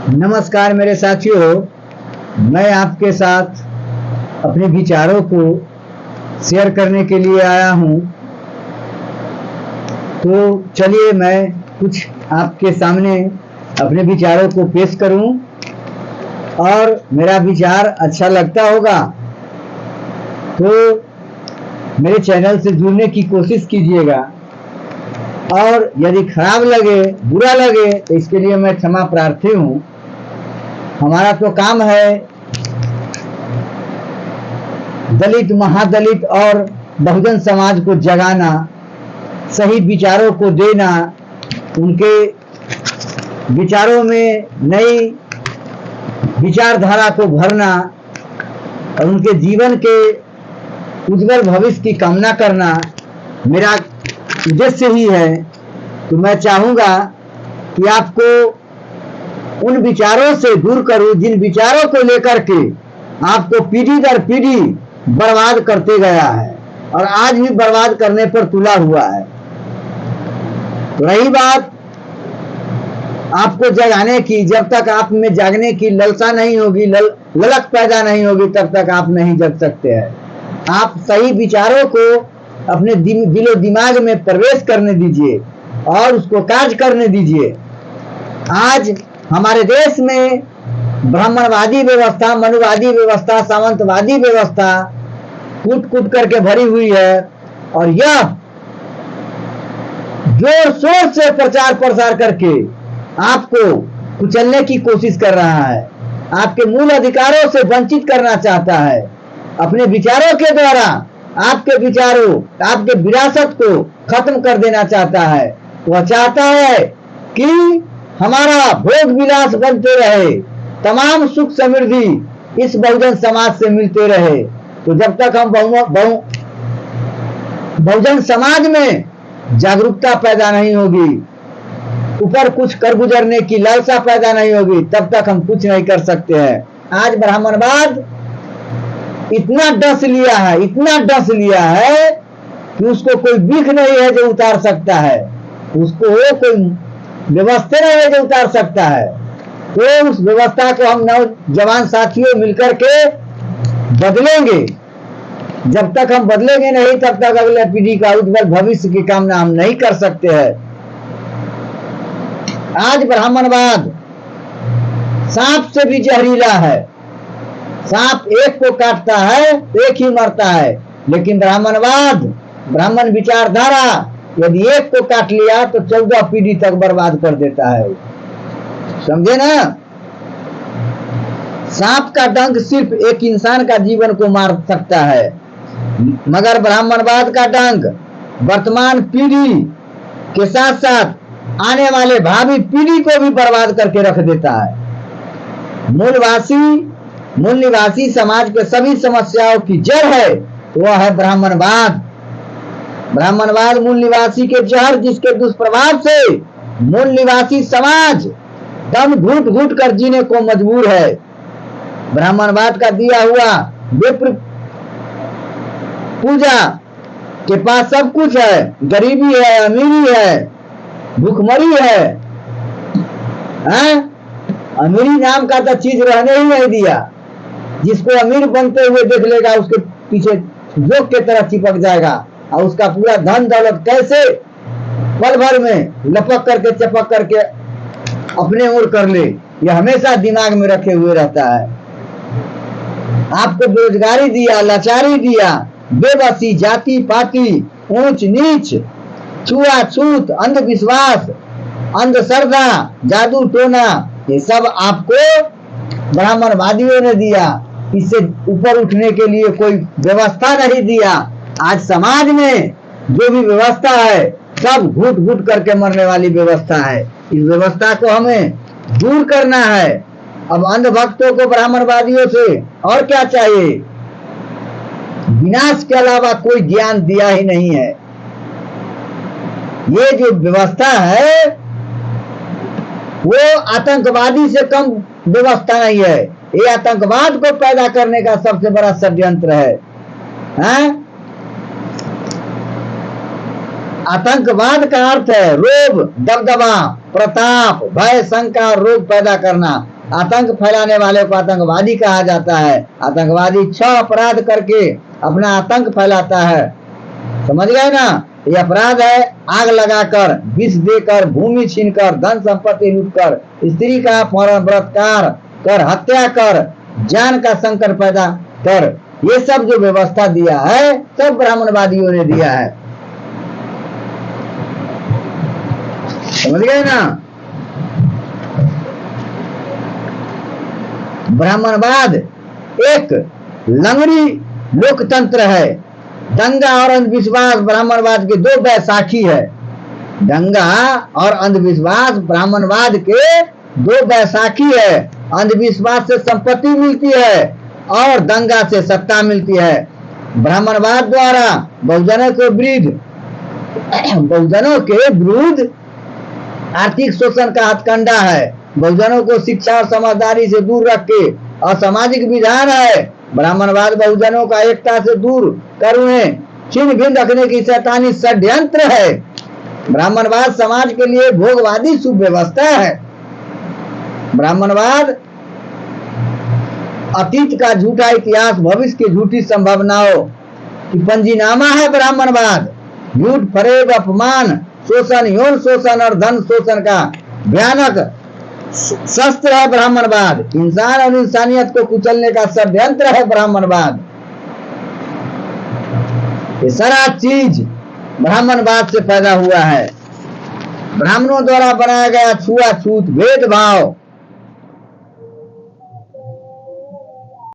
नमस्कार मेरे साथियों, मैं आपके साथ अपने विचारों को शेयर करने के लिए आया हूँ। तो चलिए मैं कुछ आपके सामने अपने विचारों को पेश करूँ और मेरा विचार अच्छा लगता होगा तो मेरे चैनल से जुड़ने की कोशिश कीजिएगा, और यदि खराब लगे, बुरा लगे तो इसके लिए मैं क्षमा प्रार्थी हूँ। हमारा तो काम है दलित, महादलित और बहुजन समाज को जगाना, सही विचारों को देना, उनके विचारों में नई विचारधारा को भरना और उनके जीवन के उज्जवल भविष्य की कामना करना मेरा उद्देश्य ही है। तो मैं चाहूँगा कि आपको उन विचारों से दूर करूं जिन विचारों को लेकर के आपको पीढ़ी दर पीढ़ी बर्बाद करते गया है और आज भी बर्बाद करने पर तुला हुआ है। तो रही बात आपको जगाने की, जब तक आप में जागने की ललसा नहीं होगी, ललक पैदा नहीं होगी, तब तक आप नहीं जग सकते हैं। आप सही विचारों को अपने दिलो दिमाग में प्रवेश करने दीजिए और उसको कार्य करने दीजिए। आज हमारे देश में ब्राह्मणवादी व्यवस्था, मनुवादी व्यवस्था, सामंतवादी व्यवस्था कूट कूट करके भरी हुई है और यह जोर शोर से प्रचार प्रसार करके आपको कुचलने की कोशिश कर रहा है, आपके मूल अधिकारों से वंचित करना चाहता है। अपने विचारों के द्वारा आपके विचारों, आपके विरासत को खत्म कर देना चाहता है। वह चाहता है कि हमारा भोग विलास बनते रहे, तमाम सुख समृद्धि इस बहुजन समाज से मिलते रहे। तो जब तक हम बहुजन समाज में जागरूकता पैदा नहीं होगी, ऊपर कुछ कर गुजरने की लालसा पैदा नहीं होगी, तब तक हम कुछ नहीं कर सकते हैं। आज ब्राह्मणवाद इतना डस लिया है, इतना डस लिया है कि उसको कोई बिख नहीं है जो उतार सकता है, उसको कोई व्यवस्था नहीं है जो उतार सकता है। तो उस व्यवस्था को हम नौजवान साथियों मिलकर के बदलेंगे। जब तक हम बदलेंगे नहीं, तब तक अगले पीढ़ी का उज्जवल भविष्य की कामना हम नहीं कर सकते हैं। आज ब्राह्मणवाद सांप से भी जहरीला है। सांप एक को काटता है, एक ही मरता है, लेकिन ब्राह्मणवाद, ब्राह्मण विचारधारा यदि एक को काट लिया तो 14 पीढ़ी तक बर्बाद कर देता है। समझे ना? सांप का डंक सिर्फ एक इंसान का जीवन को मार सकता है, मगर ब्राह्मणवाद का डंक वर्तमान पीढ़ी के साथ साथ आने वाले भावी पीढ़ी को भी बर्बाद करके रख देता है। मूल निवासी समाज के सभी समस्याओं की जड़ है, वह है ब्राह्मणवाद। ब्राह्मणवाद मूल निवासी के जहर, जिसके दुष्प्रभाव से मूल निवासी समाज दम घुट घुट कर जीने को मजबूर है। ब्राह्मणवाद का दिया हुआ विप्र पूजा के पास सब कुछ है, गरीबी है, अमीरी है, भूखमरी है, अमीरी नाम का तो चीज रहने ही नहीं दिया। जिसको अमीर बनते हुए देख लेगा उसके पीछे जोक के तरह चिपक जाएगा और उसका पूरा धन दौलत कैसे पल भर में लपक करके चपक करके अपने ओर कर ले, यह हमेशा दिमाग में रखे हुए रहता है। आपको बेरोजगारी दिया, लाचारी दिया, बेबसी, जाति पाति, ऊंच नीच, छुआछूत, अंधविश्वास, अंधश्रद्धा, जादू टोना, ये सब आपको ब्राह्मणवादियों ने दिया। इससे ऊपर उठने के लिए कोई व्यवस्था नहीं दिया। आज समाज में जो भी व्यवस्था है सब घुट घुट करके मरने वाली व्यवस्था है। इस व्यवस्था को हमें दूर करना है। अब अंधभक्तों को ब्राह्मणवादियों से और क्या चाहिए? विनाश के अलावा कोई ज्ञान दिया ही नहीं है। ये जो व्यवस्था है वो आतंकवादी से कम व्यवस्था नहीं है। ये आतंकवाद को पैदा करने का सबसे बड़ा षड्यंत्र है। आतंकवाद का अर्थ है रोब, दबदबा, प्रताप, भय, शंका, रोग पैदा करना। आतंक फैलाने वाले को आतंकवादी कहा जाता है। आतंकवादी 6 अपराध करके अपना आतंक फैलाता है, समझ गए ना। ये अपराध है आग लगाकर, विष देकर, भूमि छीनकर, धन संपत्ति लूटकर, स्त्री का अपहरण, बलात्कार कर, हत्या कर, जान का संकट पैदा कर। ये सब जो व्यवस्था दिया है सब ब्राह्मणवादियों ने दिया है, समझ गए ना। ब्राह्मणवाद एक लंगड़ी लोकतंत्र है। दंगा और अंधविश्वास ब्राह्मणवाद के 2 बैसाखी है। दंगा और अंधविश्वास ब्राह्मणवाद के 2 बैसाखी है। अंधविश्वास से संपत्ति मिलती है और दंगा से सत्ता मिलती है। ब्राह्मणवाद द्वारा बहुजनों के विरुद्ध आर्थिक शोषण का हथकंडा है। बहुजनों को शिक्षा और समझदारी से दूर रख के असामाजिक विधान है। ब्राह्मणवाद बहुजनों का एकता से दूर कर उन्हें छिन्न भिन्न रखने की शैतानी षड्यंत्र है। ब्राह्मणवाद समाज के लिए भोगवादी सुव्यवस्था है। ब्राह्मणवाद अतीत का झूठा इतिहास, भविष्य की झूठी संभावनाओं की पंजीनामा है। ब्राह्मणवाद झूठ, फरेब, अपमान, शोषण, यौन शोषण और धन शोषण का भयानक शस्त्र है ब्राह्मणवाद। इंसान और इंसानियत को कुचलने का षड्यंत्र है ब्राह्मणवाद। ये सारा चीज ब्राह्मणवाद से पैदा हुआ है। ब्राह्मणों द्वारा बनाया गया छुआछूत, भेदभाव,